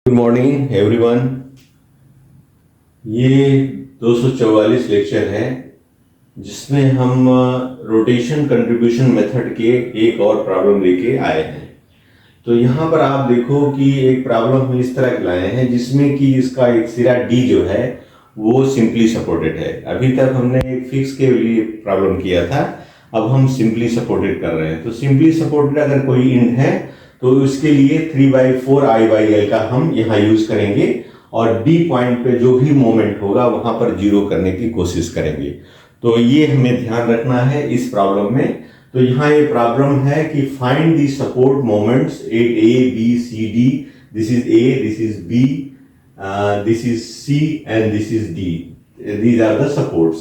Good morning everyone. ये 244 lecture है जिसमें हम रोटेशन कंट्रीब्यूशन मेथड के एक और प्रॉब्लम लेके आए हैं। तो यहाँ पर आप देखो कि एक प्रॉब्लम हम इस तरह लाए हैं जिसमें कि इसका एक सिरा डी जो है वो सिंपली सपोर्टेड है। अभी तक हमने एक फिक्स के लिए प्रॉब्लम किया था, अब हम सिंपली सपोर्टेड कर रहे हैं। तो सिंपली सपोर्टेड अगर कोई इंड है तो उसके लिए 3/4 I/L का हम यहाँ यूज करेंगे और डी पॉइंट पे जो भी मोमेंट होगा वहां पर जीरो करने की कोशिश करेंगे। तो ये हमें ध्यान रखना है इस प्रॉब्लम में। तो यहाँ ये प्रॉब्लम है कि find the support moments at A B C D. This is A, this is B, this is C and this is D. These are the supports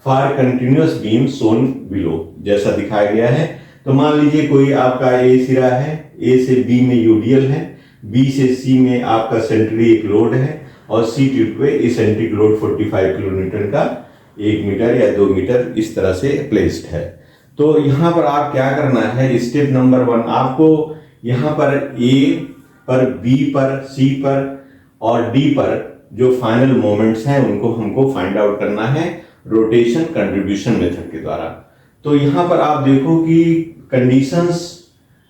for continuous beam shown below, जैसा दिखाया गया है। तो मान लीजिए कोई आपका ए सिरा है, ए से बी में यूडीएल है, बी से सी में आपका सेंट्रिक लोड है और सी ट्यूब पे इसेंट्रिक लोड 45 किलोमीटर का 1 मीटर या 2 मीटर इस तरह से प्लेस्ड है। तो यहाँ पर आप क्या करना है, स्टेप नंबर 1 आपको यहाँ पर ए पर, बी पर, सी पर और डी पर जो फाइनल मोमेंट्स हैं उनको हमको फाइंड आउट करना है रोटेशन कंट्रीब्यूशन मेथड के द्वारा। तो यहाँ पर आप देखो कि conditions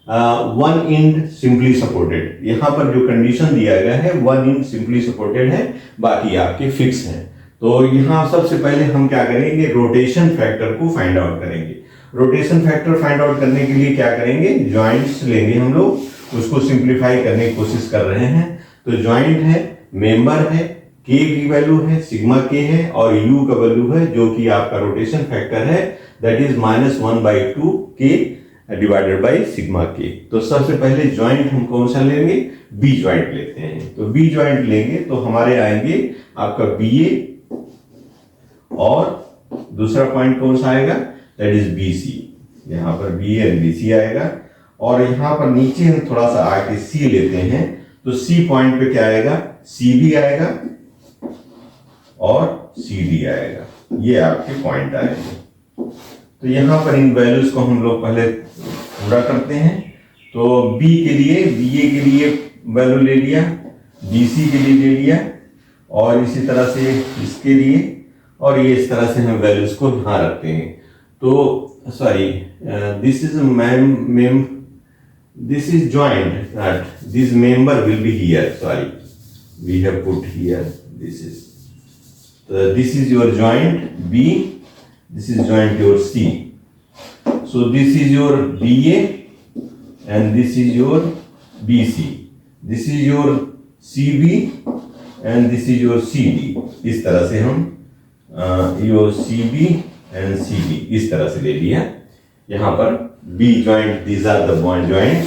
one end simply supported, यहाँ पर जो कंडीशन दिया गया है वन इंड सिंपली सपोर्टेड है, बाकी आपके फिक्स हैं। तो यहाँ सबसे पहले हम क्या करेंगे, रोटेशन फैक्टर को फाइंड आउट करेंगे। रोटेशन फैक्टर फाइंड आउट करने के लिए क्या करेंगे, जॉइंट्स लेंगे हम लोग, उसको सिंप्लीफाई करने की कोशिश कर रहे हैं। तो जॉइंट है, मेंबर है, के की वैल्यू है, सिग्मा के है और यू का वैल्यू है जो कि आपका रोटेशन फैक्टर है, दैट इज -1/2 के डिवाइडेड बाई सिग्मा के। तो सबसे पहले ज्वाइंट हम कौन सा लेंगे, बी ज्वाइंट लेते हैं। तो बी ज्वाइंट लेंगे तो हमारे आएंगे आपका बी ए और दूसरा पॉइंट कौन सा आएगा, दैट इज बी सी। यहाँ पर B A and B C आएगा और यहाँ पर नीचे हम थोड़ा सा आके सी लेते हैं। तो सी पॉइंट पे क्या आएगा, सी बी आएगा और सी डी आएगा, ये आपके पॉइंट आएंगे। तो यहाँ पर इन वैल्यूज को हम लोग पहले पूरा करते हैं। तो बी के लिए, बी ए के लिए वैल्यू ले लिया, बी सी के लिए ले लिया और इसी तरह से इसके लिए, और ये इस तरह से हम वैल्यूज को यहाँ रखते हैं। तो sorry, this is this is joint, this member will be here, sorry we have put here, this is your joint B, this is joint your C. So this is your BA and this is your BC. This is your CB and this is your CD. इस तरह से हम your CB and CD इस तरह से ले लिया। यहाँ पर B joint, these are the bond joints,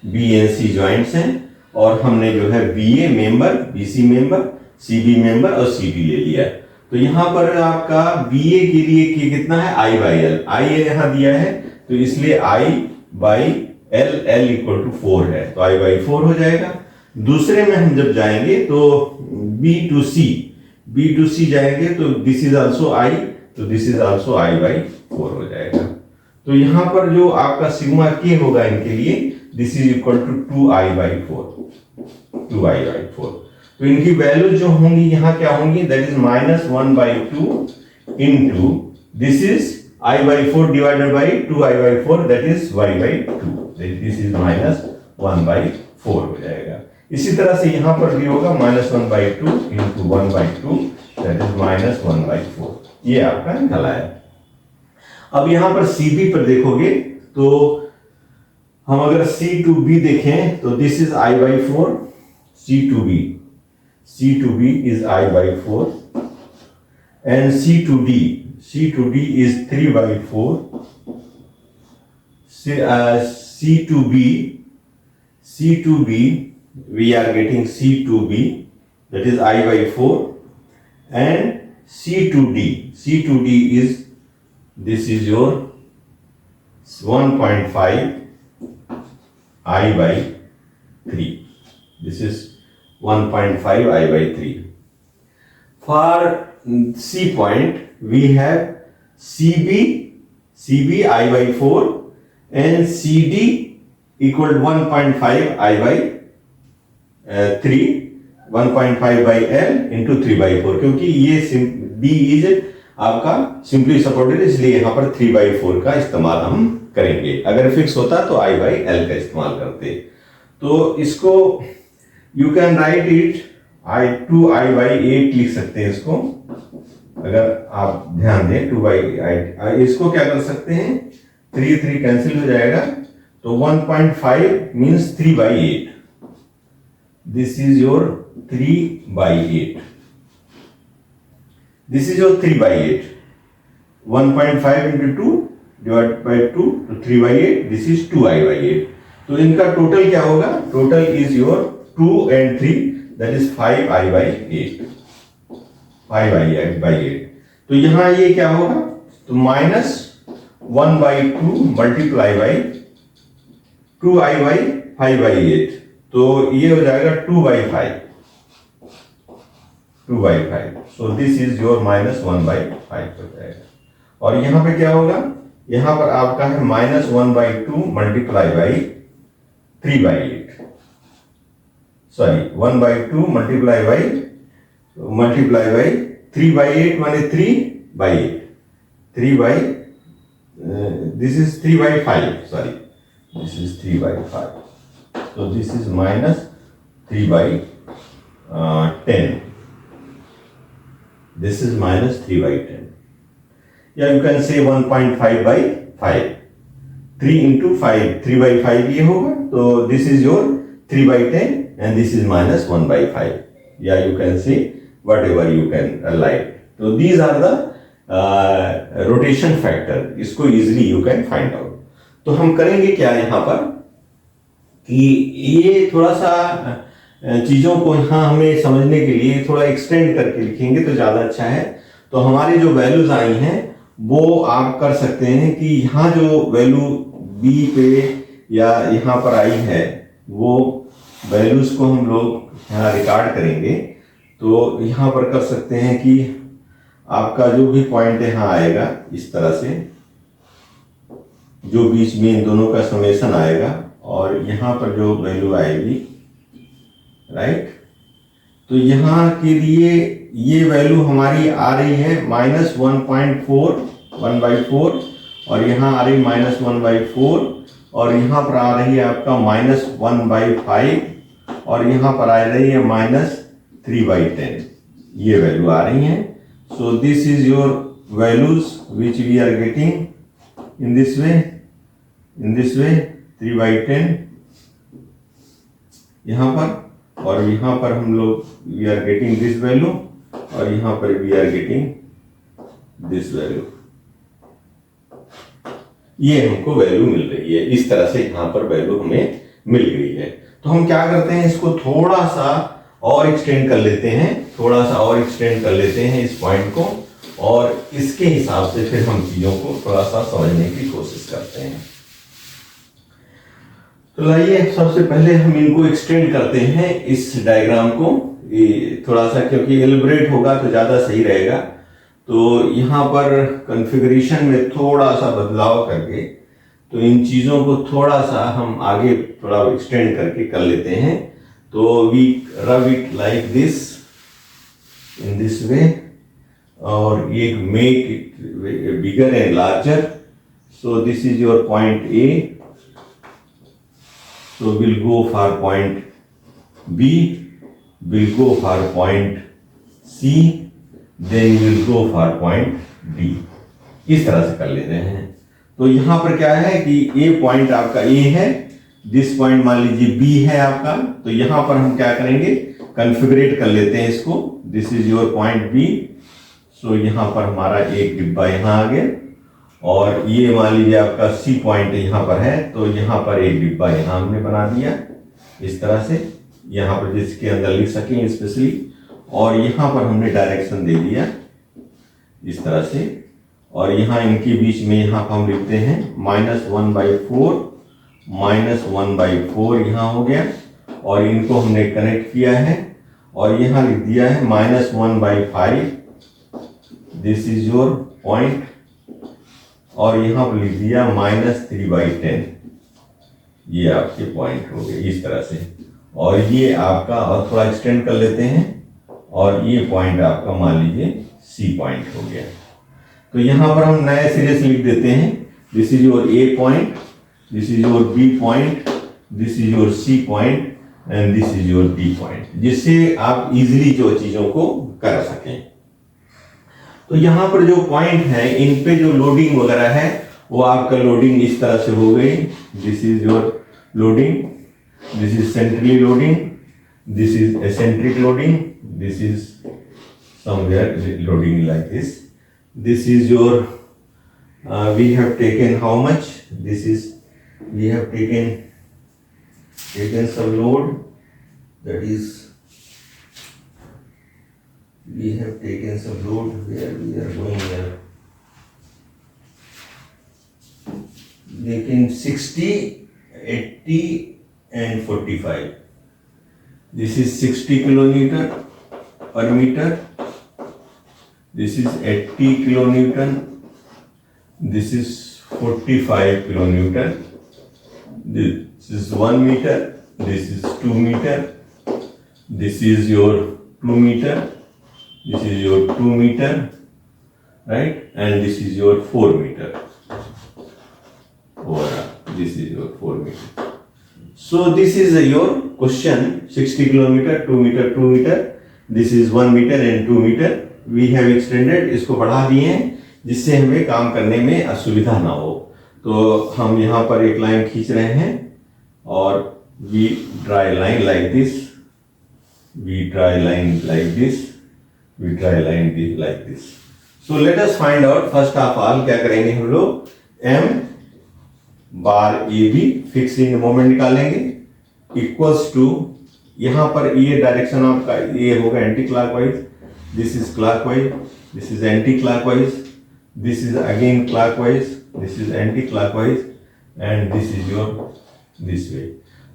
B and C joints हैं और हमने जो है BA member, BC member, CB member और CD ले लिया। तो यहाँ पर आपका BA के लिए कितना है, I/L, I यहाँ दिया है तो इसलिए I/L, L = 4 है तो I/4 हो जाएगा। दूसरे में हम जब जाएंगे तो B to C जाएंगे तो दिस इज आल्सो I, तो दिस इज आल्सो I/4 हो जाएगा। तो यहाँ पर जो आपका सिग्मा के होगा इनके लिए, this is equal to 2I/4। तो इनकी वैल्यू जो होंगी यहाँ क्या होंगी, that is -1/2 into this is I/4 divided by 2I/4, that is Y/2, this is -1/4 हो जाएगा। इसी तरह से यहाँ पर भी होगा -1/2 इंटू 1/2, दैट इज -1/4, ये आपका निकल आया। अब यहाँ पर CB पर देखोगे तो हम अगर C to B देखें तो this is I/4, C to B is I/4 and C to D is 3/4, C to B we are getting C to B, that is I/4 and C to D is, this is your 1.5 I/3, this is 1.5 I/3. For C point we have CB I/4 and CD equal to 1.5 I/3 1.5 by L into 3/4, क्योंकि ये B is आपका simply supported, इसलिए यहाँ पर 3/4 का इस्तेमाल हम करेंगे। अगर फिक्स होता तो I बाई एल का इस्तेमाल करते। तो इसको you can write it I by 8 लिख सकते हैं इसको, अगर आप ध्यान दें 2/8। इसको क्या कर सकते हैं, 3 कैंसिल हो जाएगा, तो 1.5 means 3/8। This is your 3/8। This is your 3/8। 1.5 into 2 divided by 2 तो 3/8। This is 2I/8। तो इनका टोटल क्या होगा, total is your 2 and 3, that is 5I/8। 5I/8। तो यहां ये क्या होगा, तो -1/2 मल्टीप्लाई बाई 2I/5/8, तो ये हो जाएगा 2/5। सो दिस इज योर -1/5 हो जाएगा। और यहां पे क्या होगा, यहां पर आपका है -1/2 multiply by 3/8, sorry 1/2 multiply by 3/8 माने 3/8, this is 3/5, sorry this is 3/5, so this is -3/10, this is -3/10, या you can say 1.5/5, 3 into 5, 3/5 ये होगा, तो this is your 3/10 and this is -1/5, या you can say whatever you can like. So these are the rotation factor, इसको easily you can find out. तो हम करेंगे क्या यहाँ पर कि ये थोड़ा सा चीजों को यहाँ हमें समझने के लिए थोड़ा एक्सटेंड करके लिखेंगे तो ज्यादा अच्छा है। तो हमारी जो वैल्यूज आई हैं वो आप कर सकते हैं कि यहाँ जो वैल्यू बी पे या यहाँ पर आई है वो वैल्यूज को हम लोग यहाँ रिकॉर्ड करेंगे। तो यहाँ पर कर सकते हैं कि आपका जो भी पॉइंट यहाँ आएगा इस तरह से, जो बीच में इन दोनों का समेशन आएगा और यहाँ पर जो वैल्यू आएगी, राइट, तो यहाँ के लिए ये वैल्यू हमारी आ रही है -1.4, 1/4, और यहाँ आ रही -1/4, और यहाँ पर आ रही है आपका -1/5, और यहाँ पर आ रही है -3/10, ये वैल्यू आ रही हैं। So this is your values which we are getting in this way, 3/10 यहाँ पर, और यहाँ पर हम लोग we are getting this value, और यहाँ पर we are getting this value. ये हमको वैल्यू मिल रही है, इस तरह से यहाँ पर वैल्यू हमें मिल गई है। तो हम क्या करते हैं, इसको थोड़ा सा और एक्सटेंड कर लेते हैं, इस पॉइंट को, और इसके हिसाब से फिर हम चीजों को थोड़ा सा समझने की कोशिश करते हैं। तो लाइए सबसे पहले हम इनको एक्सटेंड करते हैं, इस डायग्राम को थोड़ा सा, क्योंकि एलिब्रेट होगा तो ज्यादा सही रहेगा। तो यहाँ पर कॉन्फ़िगरेशन में थोड़ा सा बदलाव करके तो इन चीजों को थोड़ा सा हम आगे थोड़ा एक्सटेंड करके कर लेते हैं। तो we rub it like this, in this way, और ये make it bigger and larger. So this is your point A, so we'll go for point B, we'll go for point C, then we'll go for point D। इस तरह से कर ले रहे हैं। तो यहाँ पर क्या है कि A पॉइंट आपका A है, दिस पॉइंट मान लीजिए B है आपका, तो यहाँ पर हम क्या करेंगे, कॉन्फ़िगरेट कर लेते हैं इसको। This is your point B, सो यहाँ पर हमारा एक डिब्बा यहाँ आ गया, और ये मान लीजिए आपका C पॉइंट यहाँ पर है, तो यहाँ पर एक डिब्बा यहाँ हमने बना दिया इस तरह से, यहाँ पर जिसके अंदर लिख सकें स्पेशली, और यहाँ पर हमने डायरेक्शन दे दिया इस तरह से, और यहाँ इनके बीच में यहाँ पर हम लिखते हैं -1/4 यहाँ हो गया, और इनको हमने कनेक्ट किया है, और यहाँ लिख दिया है -1/5, दिस इज योर पॉइंट, और यहाँ पर लिख दिया -3/10, ये आपके पॉइंट हो गए इस तरह से। और ये आपका, और थोड़ा एक्सटेंड कर लेते हैं, और ये पॉइंट आपका मान लीजिए सी पॉइंट हो गया। तो यहां पर हम नए सिरे से लिख देते हैं, this is your A point, this is your B point, this is your C point and this is your D point, जिससे आप इजीली जो चीजों को कर सकें। तो यहां पर जो पॉइंट है, इन पे जो लोडिंग वगैरह है, वो आपका लोडिंग इस तरह से हो गई। This is your loading, this is centrally loading, this is eccentric loading, this is somewhere loading like this. This is your we have taken how much? This is, we have taken some load, that is we have taken some load where we are going here. Taken 60, 80 and 45. This is 60 kilonewton per meter. This is 80 kilonewton. This is 45 kilonewton. This is 1 meter. This is 2 meter. This is your 2 meter. This is your 2 meter, right? And this is your 4 meter. This is your 4 meter. So this is your question. 60 kilometer, 2 meter, 2 meter. This is 1 meter and 2 meter. We have extended, इसको बढ़ा दिए हैं, जिससे हमें काम करने में असुविधा ना हो। तो हम यहाँ पर एक लाइन खींच रहे हैं, और we draw a line like this, we draw a line like this, we draw a line like this. So let us find out, first of all क्या करेंगे हम लोग, m bar A B fix in moment निकालेंगे, equals to, यहाँ पर ये direction आपका ये होगा anti clockwise, this is clockwise, this is anti-clockwise, this is again clockwise, this is anti-clockwise, and this is your this way.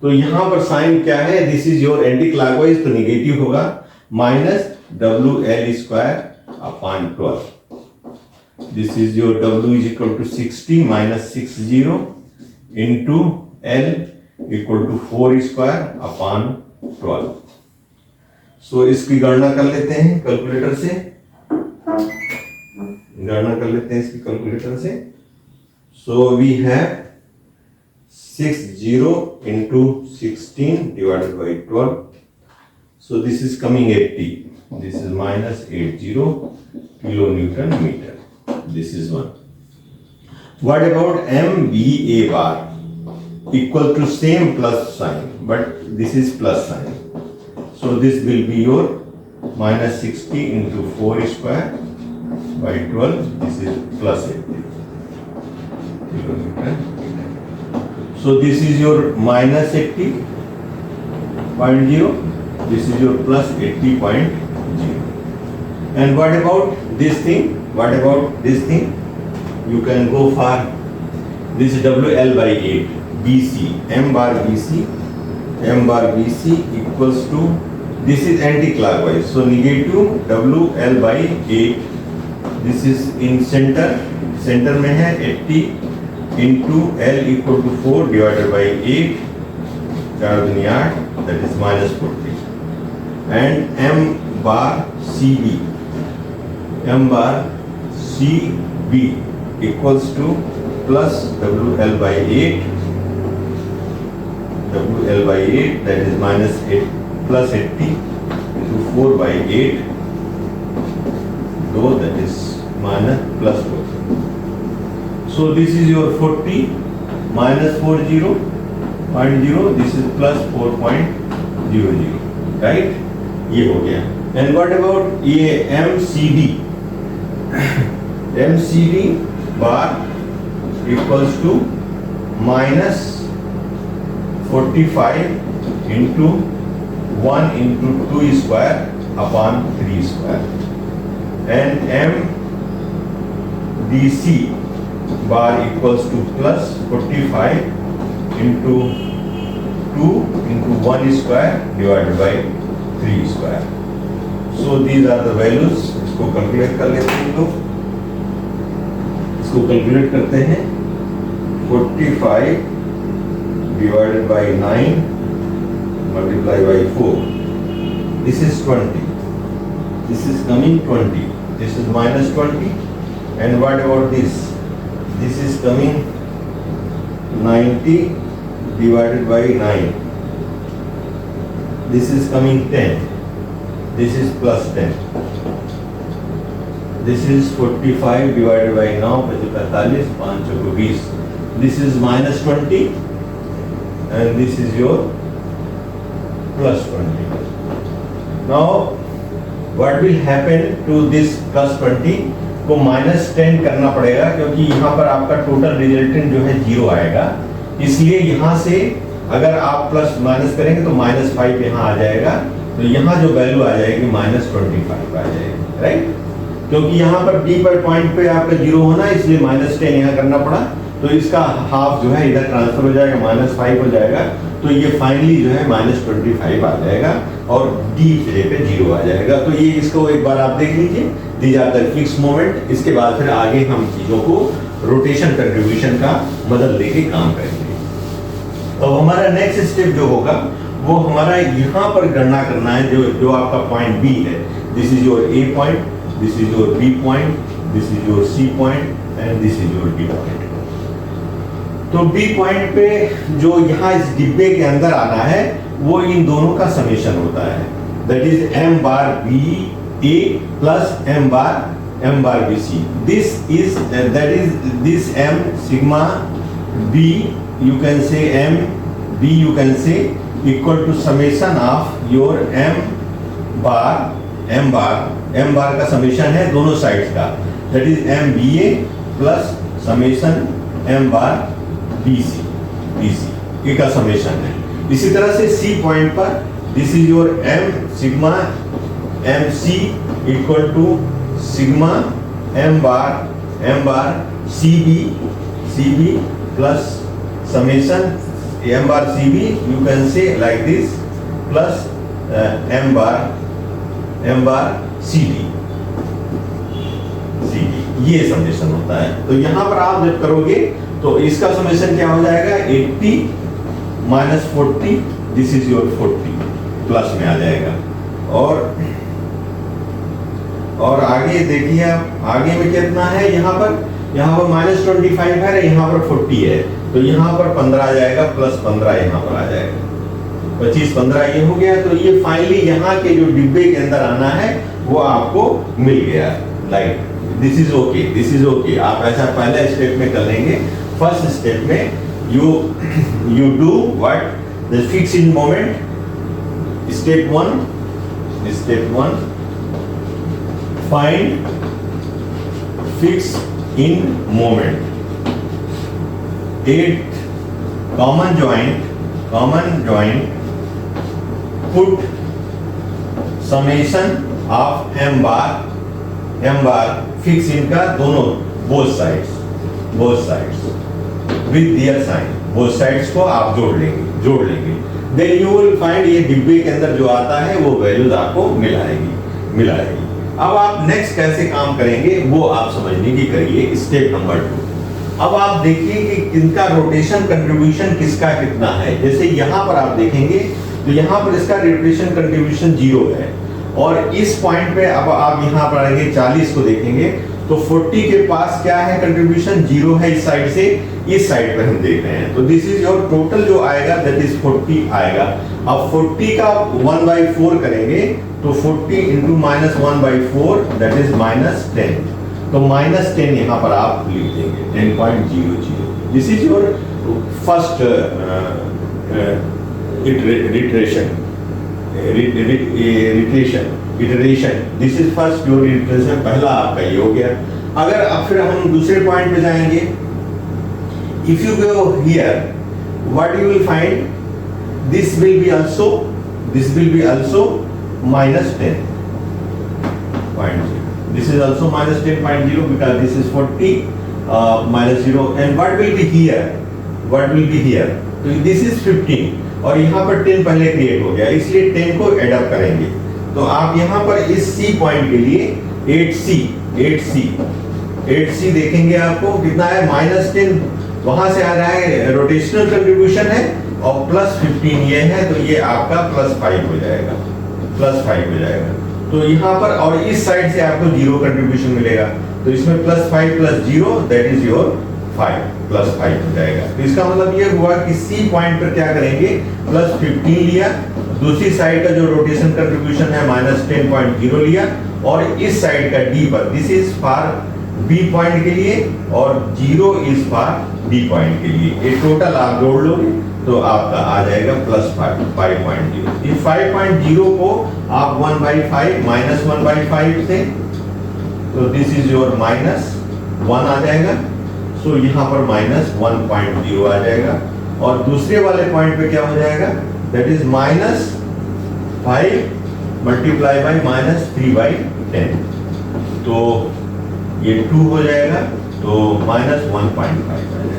तो यहाँ पर साइन क्या है, this is your anti-clockwise, तो निगेटिव होगा, minus WL square upon 12. This is your W is equal to 60 minus 60 into L equal to 4 square upon 12. सो इसकी गणना कर लेते हैं कैलकुलेटर से, गणना कर लेते हैं इसकी कैलकुलेटर से। So we have 60 into 16 divided by 12. So this is coming 80. This is minus 80 kilonewton meter. This is one. What about MVA bar? Equal to same plus sign, but this is plus sign. So this will be your minus 60 into 4 square by 12. This is plus 80 kilonewton. So this is your minus 80.0. This is your plus 80.0. And what about this thing? What about this thing? You can go for this WL by 8 BC, M bar BC. M bar BC equals to, this is anti-clockwise, so negative WL by 8. This is in center, center में है 80 into L equal to 4 divided by 8, 4 दूनी 8, that is minus 40. And M bar CB, M bar CB equals to plus WL by 8, WL by 8, that is minus 8 plus 80 into 4 by 8, though that is minus plus 4. So this is your 40 minus 40.0, this is plus 4.00, right? ये हो गया। And what about ये MCD? MCD bar equals to minus 45 into 1 into 2 square upon 3 square. And MDC bar equals to plus 45 into 2 into 1 square divided by 3 square. So these are the values. इसको calculate कर लेते हैं लोग, इसको calculate करते हैं। 45 divided by 9 multiply by 4. This is 20. This is coming 20. This is minus 20. And what about this? This is coming 90 divided by 9. This is coming 10. This is plus 10. This is 45 divided by 9, 45, 5 20. This is minus 20 and this is your plus 20. Now what will happen to this plus 20 को minus 10 करना पड़ेगा, क्योंकि यहाँ पर आपका total resultant जो है 0 आएगा, इसलिए यहाँ से अगर आप प्लस माइनस करेंगे तो माइनस 5 यहाँ आ जाएगा, तो यहाँ जो वैल्यू आ जाएगी माइनस 25 आ जाएगी, राइट। क्योंकि यहाँ पर डी पर पॉइंट पे आपका 0 होना, इसलिए माइनस 10 यहाँ करना पड़ा, तो इसका हाफ जो है इधर ट्रांसफर हो जाएगा, माइनस 5 हो जाएगा, तो ये फाइनली जो है माइनस 25 आ जाएगा और डी जगह पे 0 आ जाएगा। तो ये इसको एक बार आप देख लीजिए, these are the fix moment. इसके बाद फिर आगे हम चीजों को रोटेशन कंट्रीब्यूशन का मदद लेके काम करेंगे। तो हमारा नेक्स्ट स्टेप जो होगा वो हमारा यहाँ पर गणना करना है, जो आपका पॉइंट बी है। This is your A point, this is your B point, this is your C point and this is your D point. तो बी पॉइंट पे जो यहाँ इस डिब्बे के अंदर आना है वो इन दोनों का समेशन होता है, that is M bar B A plus M bar B C. This is that is this M sigma B, you can say m b, you can say equal to summation of your m bar का summation है दोनों sides का, that is m b a plus summation m bar b c का summation है। इसी तरह से c point पर this is your m sigma m c equal to sigma m bar c b plus summation m bar cb, you can say like this, plus m bar cd, ये summation होता है। तो यहाँ पर आप जब करोगे तो इसका समेशन क्या हो जाएगा, 80 minus 40, this is your 40 plus में आ जाएगा। और आगे देखिए आप, आगे में कितना है, यहाँ पर माइनस 25 है, यहाँ पर 40 है, तो यहाँ पर 15 आ जाएगा, प्लस 15 यहाँ पर आ जाएगा, 25 15 ये हो गया। तो ये फाइनली यहाँ के जो डिब्बे के अंदर आना है वो आपको मिल गया, लाइक दिस इज ओके। आप ऐसा पहले स्टेप में कर लेंगे। फर्स्ट स्टेप में you do what, the fix in moment. Step one find fix in moment, 8 common joint, put summation of m bar fix इनका दोनों both sides with their sign, both sides को आप जोड़ लेंगे, then you will find ये डिब्बे के अंदर जो आता है वो वैल्यूज आपको मिलाएगी। अब आप नेक्स्ट कैसे काम करेंगे वो आप समझने की करिए। स्टेप नंबर 2, अब आप देखिए कि इनका रोटेशन कंट्रीब्यूशन किसका कितना है। जैसे यहाँ पर आप देखेंगे तो यहाँ पर इसका रोटेशन कंट्रीब्यूशन 0 है, और इस पॉइंट पे अब आप यहाँ पर आएंगे 40 को देखेंगे तो 40 के पास क्या है, कंट्रीब्यूशन 0 है इस साइड से, इस साइड पे हम देख रहे हैं। तो दिस इज योर टोटल जो आएगा, दैट इज 40 आएगा। अब 40 का 1/4 करेंगे तो 40 इंटू माइनस 1/4 दैट इज -10, तो -10 यहाँ पर आप लिख देंगे, 10.00। This is your first iteration, this is first your iteration, पहला आपका ये हो गया। अगर अब फिर हम दूसरे पॉइंट पे जाएंगे, if you go here what you will find, this will be also -10.0. This is also -10.0 because this is 40 -0, and what will be here? तो this is 15 और यहाँ पर 10 पहले क्रिएट हो गया, इसलिए 10 को एड अप करेंगे। तो आप यहाँ पर इस C पॉइंट के लिए 8C देखेंगे, आपको कितना है, -10, वहां से आ रहा है रोटेशनल कंट्रीब्यूशन है, और प्लस 15 ये है, तो ये आपका +5 हो जाएगा, +5 हो जाएगा। तो यहाँ पर और इस साइड से आपको 0 कंट्रीब्यूशन मिलेगा, तो इसमें +5 + 0 दैट इज योर 5, +5 हो जाएगा। तो इसका मतलब ये हुआ कि सी पॉइंट पर क्या करेंगे, +15 लिया, दूसरी साइड का जो रोटेशन कंट्रीब्यूशन है -10.0 लिया, और इस साइड का डी पर, this is for B point के लिए और 0 इज फॉर डी पॉइंट के लिए, ये टोटल आप जोड़ लोगे तो आपका आ जाएगा +5.0। इस 5.0 को आप 1/5 -1/5 से, तो दिस इज योर -1 आ जाएगा, सो यहाँ पर -1.0 आ जाएगा, और दूसरे वाले पॉइंट पे क्या हो जाएगा, दैट इज -5 मल्टीप्लाई बाई -3/10, तो ये 2 हो जाएगा, तो -1.5 आ जाएगा,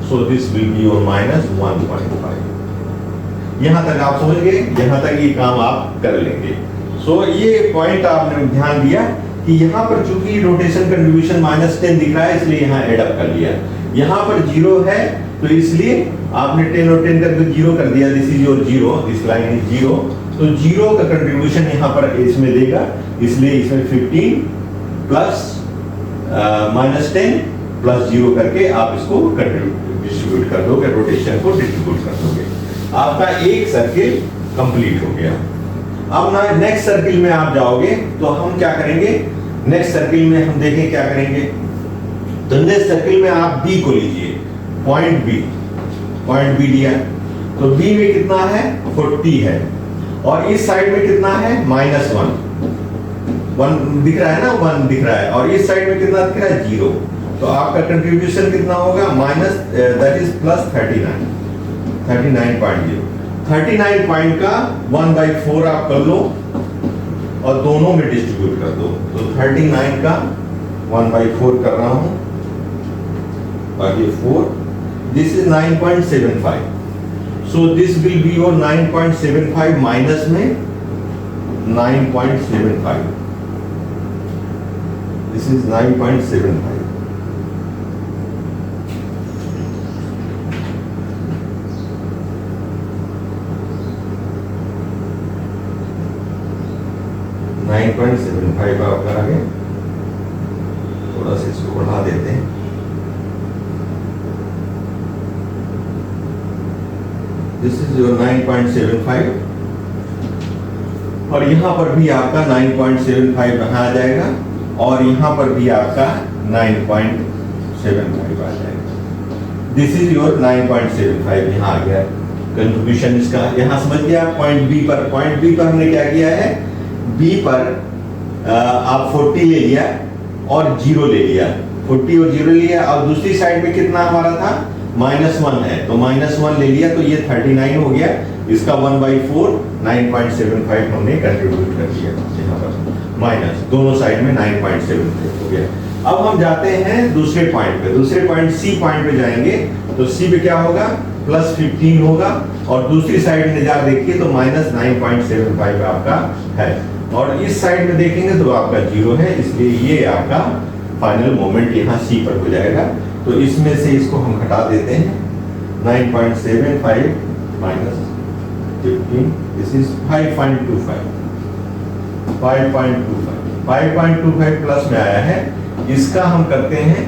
so this will be your -1.5। यहाँ तक आप समझ गए, यहाँ तक ये काम आप कर लेंगे। सो ये पॉइंट आपने ध्यान दिया कि यहाँ पर चूंकि रोटेशन कंट्रीब्यूशन -10 दिख रहा है, इसलिए यहाँ एड अप कर लिया। यहाँ पर 0 है, तो इसलिए आपने 10 और 10 करके 0 कर दिया, this is your 0, this line is 0, तो 0 का कंट्रीब्यूशन यहाँ पर इसमें देगा, इसलिए इसमें 15 प्लस -10 प्लस 0 करके आप इसको डिस्ट्रीब्यूट कर दोगे, रोटेशन को डिस्ट्रीब्यूट कर दोगे, आपका एक सर्किल कंप्लीट हो गया। अब ना नेक्स्ट सर्किल में आप जाओगे, तो हम क्या करेंगे, नेक्स्ट सर्किल में हम देखें क्या करेंगे। तो नेक्स्ट सर्किल में आप बी को लीजिए, पॉइंट बी लिया, तो बी में कितना है, 40 है, और इस साइड में कितना है, -1 दिख रहा है ना, 1 दिख रहा है, और इस साइड में कितना दिख रहा है, 0, तो आपका कंट्रीब्यूशन कितना होगा, दैट इज +39, 39.0। 39 पॉइंट का 1/4 आप कर लो और दोनों में डिस्ट्रीब्यूट कर दो, तो 39 का 1/4 कर रहा हूं, बाकी 4, this is 9.75, so this will be your 9.75 minus में 9.75, दिस इज 9.75। आप करेंगे, थोड़ा सा इसको बढ़ा देते हैं, दिस इज योर 9.75, और यहां पर भी आपका 9.75 यहाँ आ जाएगा, और यहां पर भी आपका 9.75 आ जाएगा, दिस इज योर 9.75 यहाँ आ गया कंट्रीब्यूशन इसका। यहां समझ गया। पॉइंट बी पर हमने क्या किया है, बी पर आप 40 ले लिया और 0 ले लिया, 40 और 0 लिया, और दूसरी साइड में कितना हमारा था, -1 है, तो -1 ले लिया, तो ये 39 हो गया, इसका 1/4 9.75 हमने कंट्रीब्यूट कर दिया यहाँ पर, माइनस दोनों साइड में 9.75 हो गया। अब हम जाते हैं दूसरे पॉइंट पे, दूसरे पॉइंट सी पॉइंट पे जाएंगे, तो सी पे क्या होगा, +15 होगा, और दूसरी साइड में जा देखिए तो -9.75 आपका है, और इस साइड में देखेंगे तो आपका 0 है, इसलिए ये आपका फाइनल मोमेंट यहाँ सी पर हो जाएगा। तो इसमें से इसको हम हटा देते हैं, 9.75 माइनस 15, दिस इज 5.25 प्लस में आया है, इसका हम करते हैं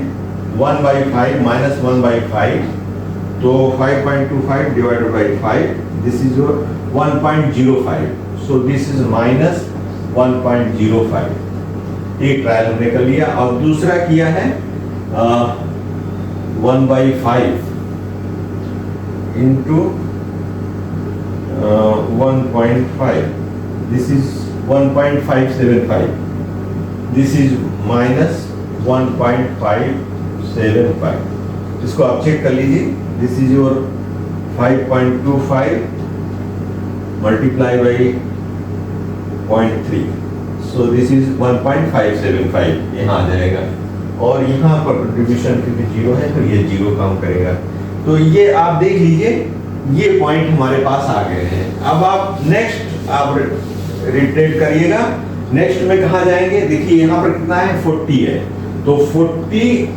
1/5 -1/5, तो 5.25 divided by 5, this is your 1.05, so this is -1.05। एक ट्रायल हमने कर लिया, और दूसरा किया है 1/5 into 1.5, this is 1.575, this is -1.575, इसको आप चेक कर लीजिए, this is your 5.25 multiply by 0.3, so this is 1.575 यहाँ आ जाएगा, और यहाँ पर कंट्रीब्यूशन क्योंकि 0 है, तो ये 0 काम करेगा। तो ये आप देख लीजिए, ये पॉइंट हमारे पास आ गए हैं। अब आप नेक्स्ट आप रिट्रेट करिएगा, नेक्स्ट में कहाँ जाएंगे, देखिए यहाँ पर कितना है, 40 है, तो 40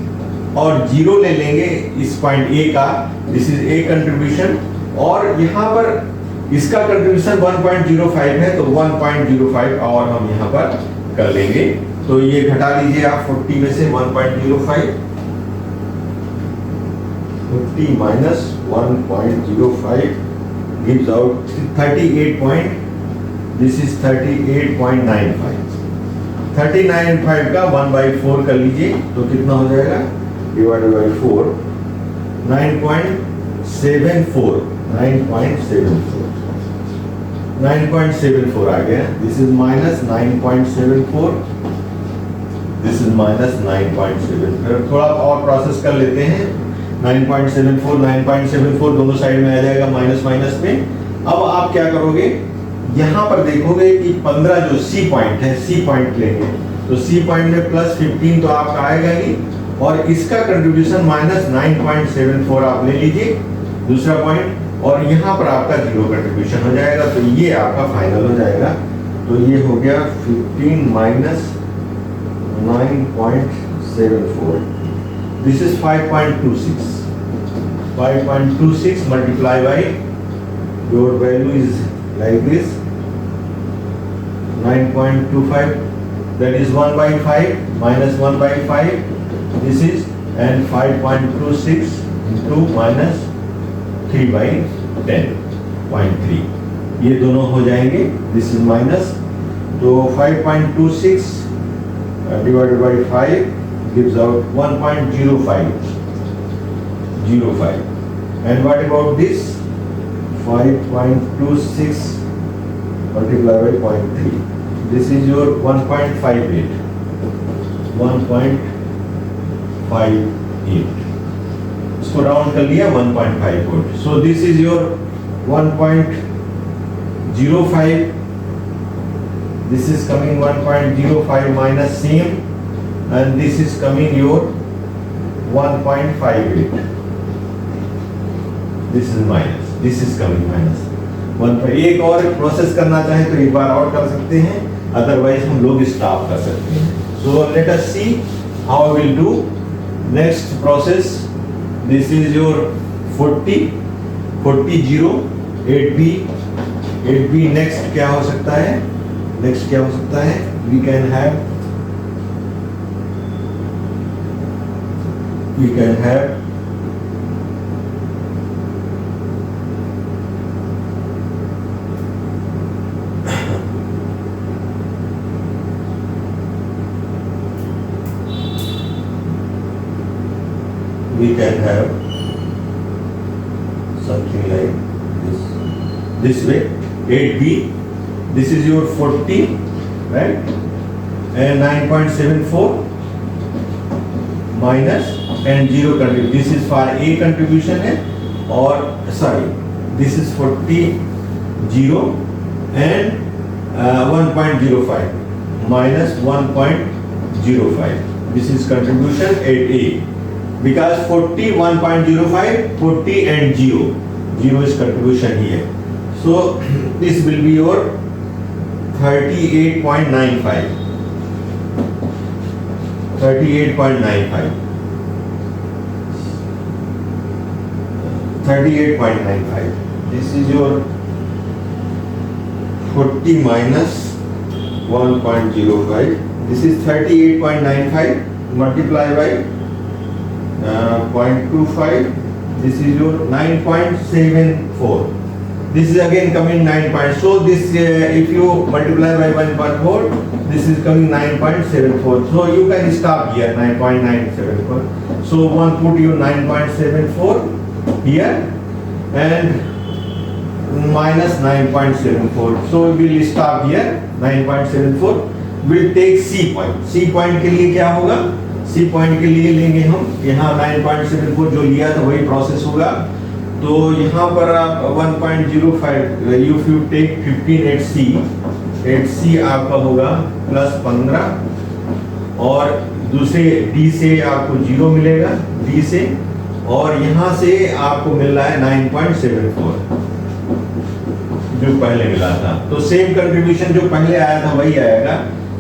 और 0 ले लेंगे इस पॉइंट ए का, दिस इज ए कंट्रीब्यूशन, और यहाँ पर इसका कंट्रीब्यूशन 1.05 है, तो 1.05 और हम यहाँ पर कर लेंगे। तो ये घटा लीजिए आप 40 में से 1.05, 50 minus 1.05 gives out 38 this is 38.95। 39.5 का 1/4 कर लीजिए तो कितना हो जाएगा, डिवाइडेड बाई 4, 9.74 9.74 आ गया। This is minus 9.74, this is minus 9.74। थोड़ा और प्रोसेस कर लेते हैं। 9.74 दोनों साइड में आ जाएगा माइनस माइनस में। अब आप क्या करोगे, यहाँ पर देखोगे कि 15 जो सी पॉइंट है, सी पॉइंट लेंगे तो सी पॉइंट में प्लस 15 तो आपका आएगा ही, और इसका कंट्रीब्यूशन माइनस 9.74 आप ले लीजिए दूसरा पॉइंट, और यहाँ पर आपका 0 कंट्रीब्यूशन हो जाएगा। तो ये आपका फाइनल हो जाएगा। तो ये हो गया 15 minus 9.74, this is 5.26 multiply by your value is like this 9.25, that is 1/5 minus 1/5, this is, and 5.26 into minus 3/10.3, ये दोनों हो जाएंगे। दिस इज माइनस, तो 5.26 divided by 5 gives out 1.05, and what about this 5.26 multiplied by 0.3, this is your 1.58, इसको round कर लिया 1.5। सो this is your 1.05, this is coming 1.05 minus same, and this is coming your 1.58, this is minus, this is coming minus 1। एक और process करना चाहे तो एक बार और कर सकते हैं, अदरवाइज हम लोग स्टॉप कर सकते हैं। So let us see how I will do next process. This is your 40 0 8b। Next क्या हो सकता है, we can have something like this way, 8b, this is your 40, right, and 9.74 minus and 0 contribution, this is for A contribution है, और sorry this is 40 0 and 1.05 minus 1.05, this is contribution at A, because 40 1.05 40 and 0 is contribution here. So this will be your 38.95. This is your 40 minus 1.05, this is 38.95 multiply by 0.25, this is your 9.74, this is again coming 9 point, so this if you multiply by 1/4, this is coming 9.74, so you can stop here 9.974. So one put your 9.74 here and minus 9.74, so we will stop here 9.74, we'll take C point के लिए क्या होगा, C point के लिए लेंगे हम यहाँ 9.74 जो लिया था वही प्रोसेस होगा। तो यहाँ पर आप 1.05 if you take 15 at C आपका होगा प्लस 15, और दूसरे D से आपको 0 मिलेगा, D से, और यहाँ से आपको मिल रहा है 9.74 जो पहले मिला था। तो सेम कंट्रीब्यूशन जो पहले आया था वही आएगा।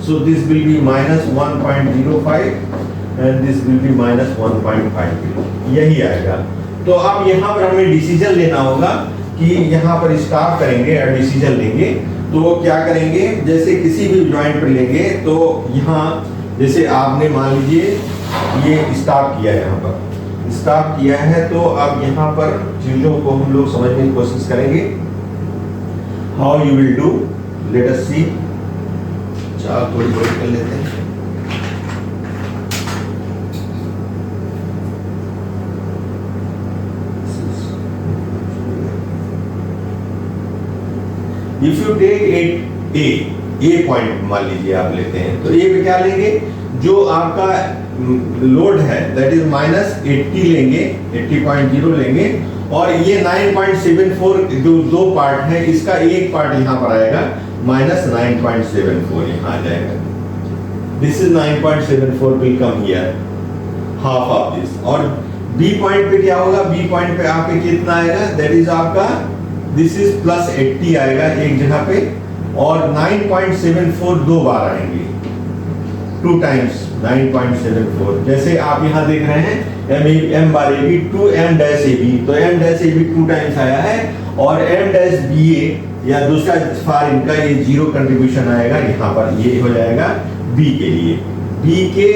So this will be minus 1.05 and this will be minus 1.5, यही आएगा। तो अब यहाँ पर हमें डिसीजन लेना होगा कि यहाँ पर स्टॉप करेंगे और डिसीजन लेंगे, तो क्या करेंगे, जैसे किसी भी जॉइंट पर लेंगे तो यहाँ जैसे आपने मान लीजिए ये स्टॉप किया है, यहाँ पर स्टॉप किया है, तो अब यहाँ पर चीजों को हम लोग समझने की कोशिश करेंगे। How you will do, let us see. चलो थोड़ी वेट कर लेते हैं। If you take a point मान लीजिए आप लेते हैं, तो ए पे क्या लेंगे, जो आपका लोड है दैट इज -80 लेंगे, 80.0 लेंगे, और ये 9.74 जो दो पार्ट है, इसका एक पार्ट यहाँ पर आएगा -9.74 यहाँ आ जाएगा। This is 9.74 will come here, half of this. और बी पॉइंट पे क्या होगा, बी पॉइंट पे आपके कितना आएगा, दैट इज आपका दिस इज +80 आएगा एक जगह पे, और 9.74 दो बार आएंगे, 2 टाइम्स 9.74। जैसे आप यहाँ देख रहे हैं m बार AB 2m डैश AB, तो m डैश AB 2 टाइम्स आया है, और m डैश BA या दूसरा फार इनका ये 0 कंट्रीब्यूशन आएगा यहाँ पर, ये हो जाएगा B के लिए। B के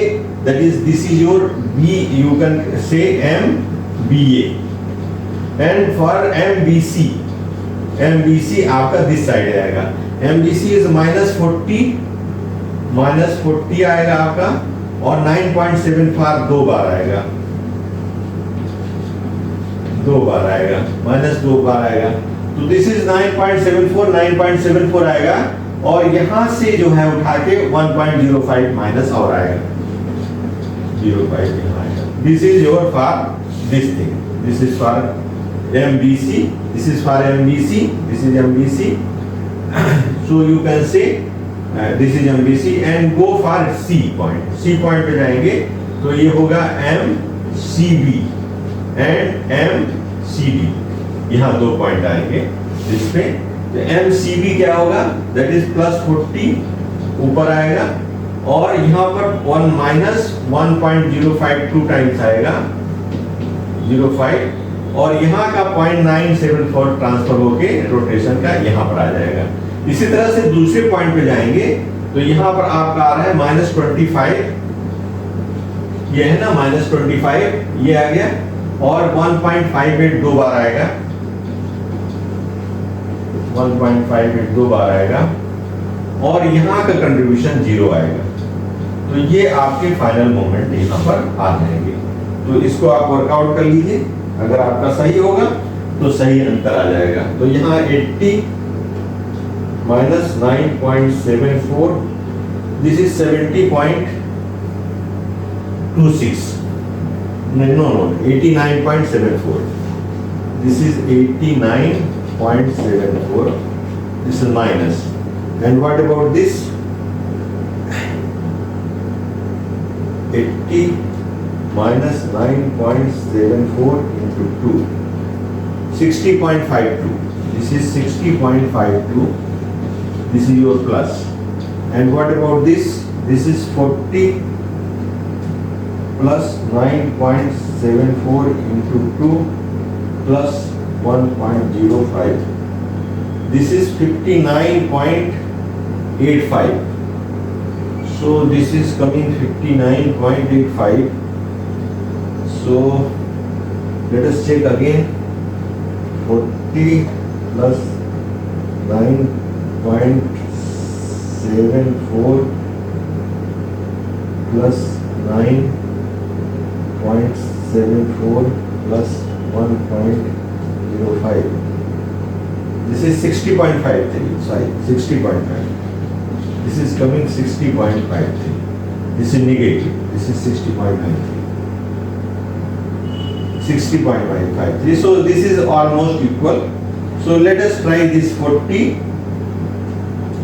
that is this is your B, you can say MBA, and for MBC आपका दिस साइड आएगा, MBC इज -40 आएगा आपका, और 9.75 दो बार आएगा, -2 बार आएगा, तो दिस इज 9.74 आएगा, और यहां से जो है उठा के 1.05 माइनस और आएगा, 0.5 यहाँ आएगा। This is your for this thing, this is for MBC, this is for MBC, this is MBC. So you can say this is MBC and go for C point. C point पे जाएंगे तो ये होगा MCB and MCD, यहाँ 2 point आएंगे इस पे। तो MCB क्या होगा, that is +40 ऊपर आएगा, और यहाँ पर 1-1.052 टाइम्स आएगा 0.5, और यहाँ का 0.974 ट्रांसफर होके रोटेशन का यहाँ पर आ जाएगा। इसी तरह से दूसरे पॉइंट पे जाएंगे तो यहाँ पर आपका आ रहा है -25, ये है ना -25, ये आ गया, और 1.58 दो बार आएगा, 1.58 दो बार आएगा, और यहाँ का कंट्रीब्यूशन 0 आएगा। तो ये आपके फाइनल मोमेंट यहाँ पर आ जाएंगे। तो इसको आप वर्कआउट कर लीजिए, अगर आपका सही होगा तो सही अंतर आ जाएगा। तो यहाँ 80 -9.74, this is 70.26, no 89.74, this is 89.74, this is minus, and what about this 80 -9.74 into 2, 60.52. This is 60.52. This is your plus. And what about this? This is 40 plus 9.74 into 2 plus 1.05. This is 59.85. So this is coming 59.85. So let us check again. 40 plus 9.74 plus 9.74 plus 1.05. This is 60.53. Sorry, 60.5. This is coming 60.53. This is negative. This is 60.93. 60.53. So this is almost equal. So let us try this 40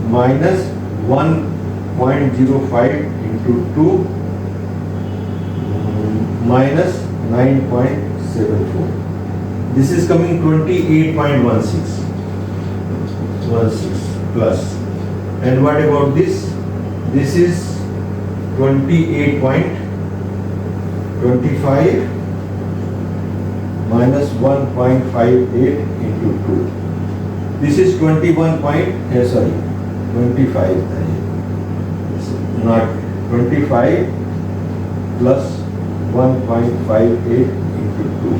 minus 1.05 into 2 minus 9.74. This is coming 28.16 plus. And what about this? This is 28.25 minus 1.58 into 2. This is 25 है ये. This is not 25 plus 1.58 into 2.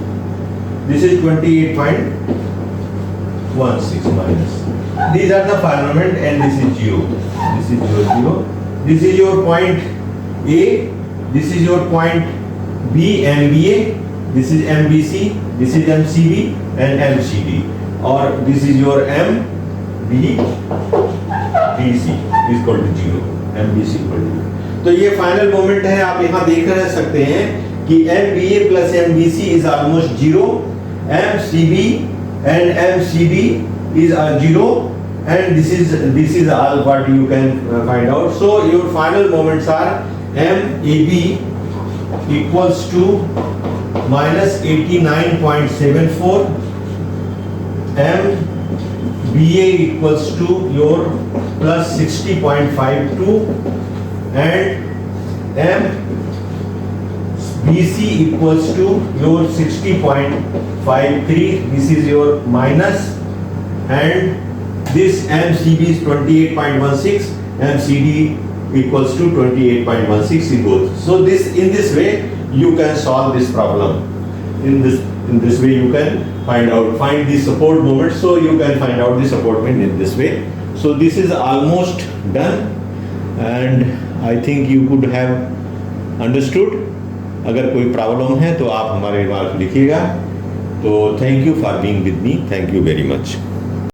This is 28.16 minus. These are the final moment and this is 0. This is 0, 0. This is your point A. This is your point B, MBA. This is MBC. This is MCB and MCD. Or this is your MBDC is equal to 0. MBC equal to 0. तो ये final moment है. आप यहाँ देख रह सकते हैं कि MBA plus MBC is almost 0. MCB and MCD is 0. And this is all what you can find out. So your final moments are MAB equals to minus 89.74, MBA equals to your plus 60.52, and MBC equals to your 60.53. This is your minus, and this MCB is 28.16, MCD equals to 28.16 in both. So in this way you can solve this problem. In this way you can find the support moment. So you can find out the support moment in this way. So this is almost done, and I think you could have understood. अगर कोई problem है तो आप हमारे mark लिखिएगा. तो thank you for being with me. Thank you very much.